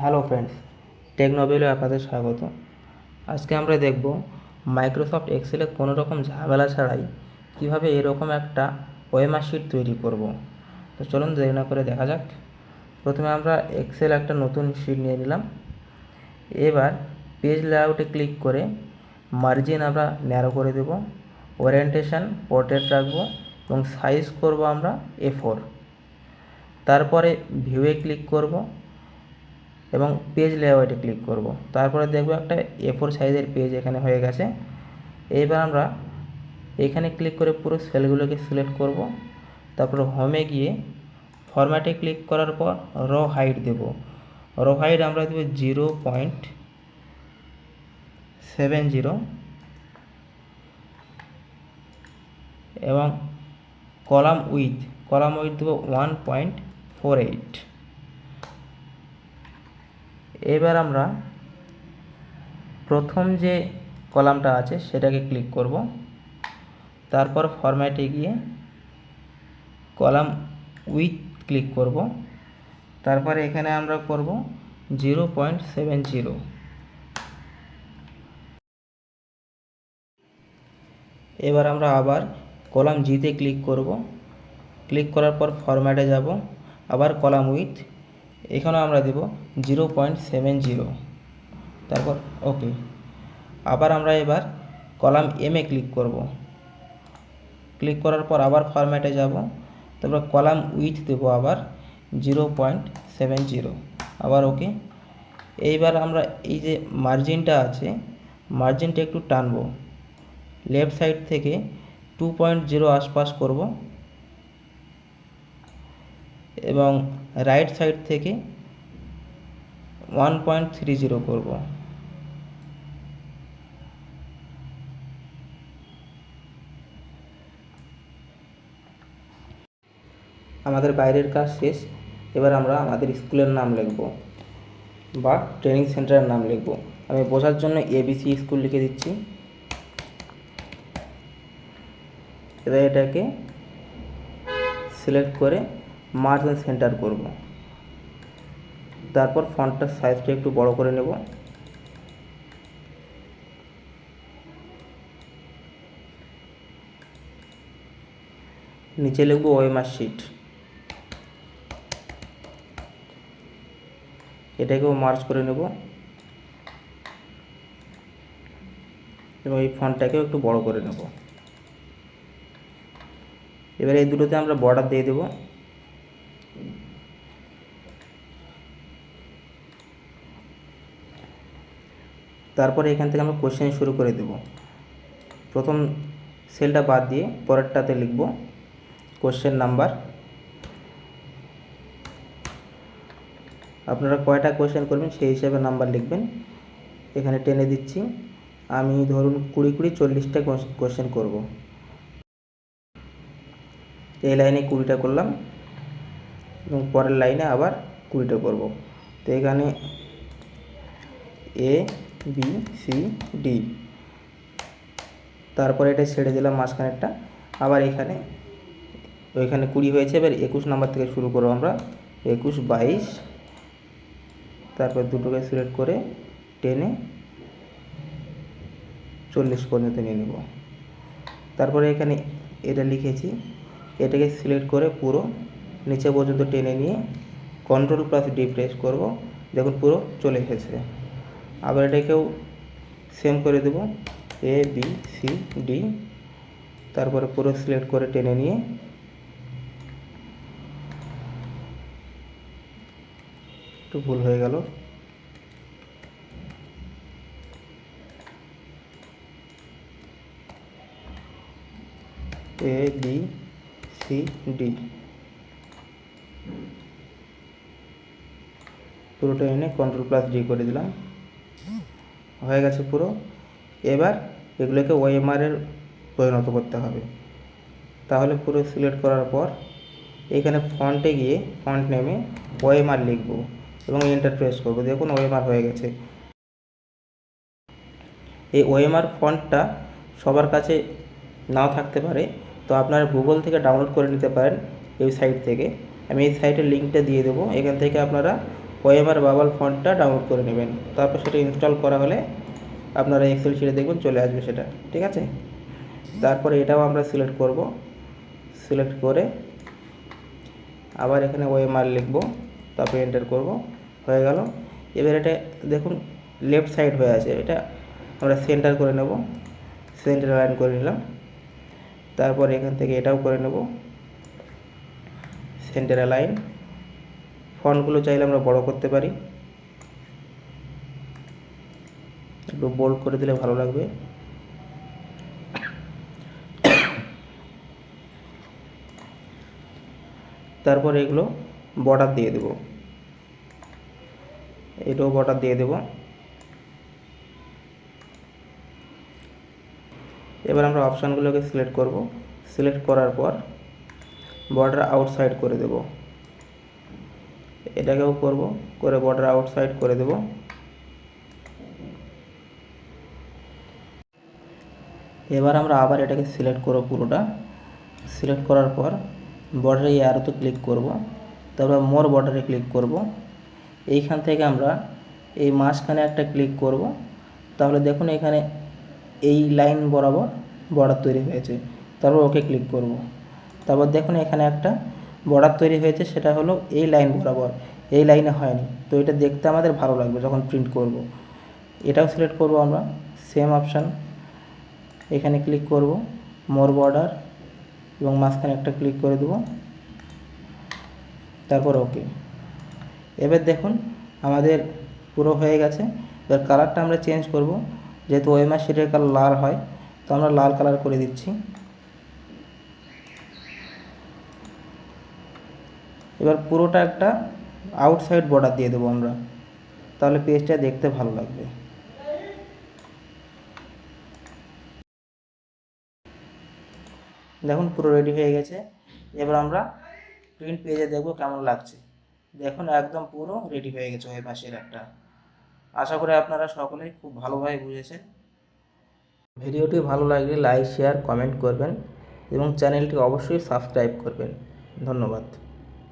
Hello friends, টেকনোবেলে আপনাদের স্বাগত। আজকে আমরা দেখব মাইক্রোসফট এক্সেলে কোনো রকম ঝামেলা ছাড়াই কিভাবে এরকম একটা ওএমআর শিট তৈরি করব। তো চলুন দেরি না করে দেখা যাক। প্রথমে আমরা এক্সেল একটা নতুন শিট নিয়ে নিলাম। এবার পেজ লেআউটে ক্লিক করে মার্জিন আমরা ন্যারো করে দেব, ওরিয়েন্টেশন পোর্ট্রেট রাখবো এবং সাইজ করব আমরা A4। তারপরে ভিউয়ে ক্লিক করব এবং পেজ লেআউটে ক্লিক করব। তারপরে দেখব একটা A4 সাইজের পেজ এখানে হয়ে গেছে। এইবার আমরা এখানে ক্লিক করে পুরো সেলগুলোকে সিলেক্ট করব। তারপর হোমে গিয়ে ফরম্যাটে ক্লিক করার পর রো হাইট দেব। রো হাইট আমরা দেব 0.70 এবং কলাম উইথ দেব 1.48। এবার আমরা প্রথম যে কলামটা আছে সেটাকে ক্লিক করব। তারপর ফরম্যাটে গিয়ে কলাম উইথ ক্লিক করব। তারপরে এখানে আমরা করব 0.70। এবার আমরা আবার কলাম জিতে ক্লিক করব। ক্লিক করার পর ফরম্যাটে যাব, আবার কলাম উইথ, এখানেও আমরা দেব 0.70। তারপর ওকে। আবার আমরা এবার কলাম এমে ক্লিক করব। ক্লিক করার পর আবার ফরম্যাটে যাব, তারপর কলাম উইথ দেব আবার 0.70, আবার ওকে। এইবার আমরা এই যে মার্জিনটা আছে, মার্জিনটা একটু টানবো, লেফট সাইড থেকে 2.0 আশপাশ করব এবং রাইট সাইড থেকে 1.30 করব। আমাদের বাইরের কাজ শেষ। এবার আমরা আমাদের স্কুলের নাম লিখব বা ট্রেনিং সেন্টারের নাম লিখব। আমি বোঝার জন্য ABC স্কুল লিখে দিচ্ছি। এবার এটাকে সিলেক্ট করে মার্জ এন্ড সেন্টার করব। তারপর ফন্টটার সাইজটা একটু বড় করে নেব। নিচে লিখব ওএমআর শিট। এটাকেও মার্জ করে নেব এবং এই ফন্টটাকেও একটু বড় করে নেব। এবার এই দুটোতে আমরা বর্ডার দিয়ে দেব। তারপরে এখান থেকে আমরা কোশ্চেন শুরু করে দেব। প্রথম সেলটা বাদ দিয়ে পরেরটাতে লিখব কোশ্চেন নাম্বার। আপনারা কয়টা কোশ্চেন করবেন সেই হিসাবে নাম্বার লিখবেন। এখানে টেনে দিচ্ছি, আমি ধরুন 20-40টা কোশ্চেন করব। এই লাইনে 20টা করলাম এবং পরের লাইনে আবার 20টা করব। তো এখানে ABCD, তারপরে এটা ছেড়ে দিলাম মাঝখানেরটা। আবার ওইখানে 20 হয়েছে, এবার 21 নাম্বার থেকে শুরু করব আমরা, 21, 22, তারপর দুটোকে সিলেক্ট করে টেনে 40 পর্যন্ত নিয়ে নেব। তারপরে এখানে এটা লিখেছি, এটাকে সিলেক্ট করে পুরো নিচে পর্যন্ত টেনে নিয়ে Ctrl+D প্রেস করব। দেখুন পুরো চলে এসেছে। আবার এটাকেও সেম করে দেব, ABCD, তারপরে পুরো সিলেক্ট করে টেনে নিয়ে একটু ভুল হয়ে গেল, ABCD পুরোটা এনে Ctrl+D করে দিলাম, হয়ে গেছে পুরো। এবার এগুলোকে ওএমআর এর পরিণত করতে হবে। তাহলে পুরো সিলেক্ট করার পর এখানে ফন্টে গিয়ে ফন্ট নেমে ওএমআর লিখব এবং এন্টার প্রেস করব। দেখুন ওএমআর হয়ে গেছে। এই ওএমআর ফন্টটা সবার কাছে নাও থাকতে পারে, তো আপনারা গুগল থেকে ডাউনলোড করে নিতে পারেন এই সাইট থেকে। আমি এই সাইটের লিঙ্কটা দিয়ে দেবো, এখান থেকে আপনারা ওএমআর বাবল ফন্টটা ডাউনলোড করে নেবেন। তারপর সেটা ইনস্টল করা হলে আপনারা এক্সেল শিটে দেখবেন চলে আসবে সেটা, ঠিক আছে। তারপরে এটাও আমরা সিলেক্ট করব, সিলেক্ট করে আবার এখানে ওএমআর লিখব, তারপরে এন্টার করব, হয়ে গেল। এবার এটা দেখুন লেফট সাইড হয়ে আছে, এটা আমরা সেন্টার করে নেব, সেন্টার লাইন করে নিলাম। তারপর এখান থেকে এটাও করে নেব সেন্টার লাইন। ফন্টগুলো চাইলে আমরা বড় করতে পারি, একটু বোল্ড করে দিলে ভালো লাগবে। তারপর এগুলো বর্ডার দিয়ে দেব, এটাও বর্ডার দিয়ে দেব। এবার আমরা অপশানগুলোকে সিলেক্ট করব, সিলেক্ট করার পর বর্ডার আউটসাইড করে দেব, এটাকেও করব, করে বর্ডার আউটসাইড করে দেব। এবার আমরা আবার এটাকে সিলেক্ট করব পুরোটা, সিলেক্ট করার পর বর্ডারে এই অ্যারোতে ক্লিক করব, তারপর মোর বর্ডারে ক্লিক করব। এইখান থেকে আমরা এই মাঝখানে একটা ক্লিক করব, তাহলে দেখুন এখানে এই লাইন বরাবর বর্ডার তৈরি হয়েছে। তারপর ওকে ক্লিক করব, তারপর দেখুন এখানে একটা বর্ডার তৈরি হয়েছে, সেটা হলো এই লাইন বরাবর, এই লাইনে হয়নি। তো এটা দেখতে আমাদের ভালো লাগবে যখন প্রিন্ট করব। এটাও সিলেক্ট করব আমরা, সেম অপশান, এখানে ক্লিক করব, মোর বর্ডার এবং মাঝখানে একটা ক্লিক করে দেব, তারপর ওকে। এবার দেখুন আমাদের পুরো হয়ে গেছে। এবার কালারটা আমরা চেঞ্জ করব, যেহেতু ওএমআর শিটের কালার লাল হয়, তো আমরা লাল কালার করে দিচ্ছি। এবার পুরোটা একটা আউটসাইড বর্ডার দিয়ে দেবো আমরা, তাহলে পেজটা দেখতে ভালো লাগবে। দেখুন পুরো রেডি হয়ে গেছে। এবার আমরা প্রিন্ট পেজে দেখব কেমন লাগছে। দেখুন একদম পুরো রেডি হয়ে গেছে ওই পাশের একটা। আশা করি আপনারা সকলেই খুব ভালোভাবে বুঝেছেন। ভিডিওটি ভালো লাগলে লাইক, শেয়ার, কমেন্ট করবেন এবং চ্যানেলটি অবশ্যই সাবস্ক্রাইব করবেন। ধন্যবাদ।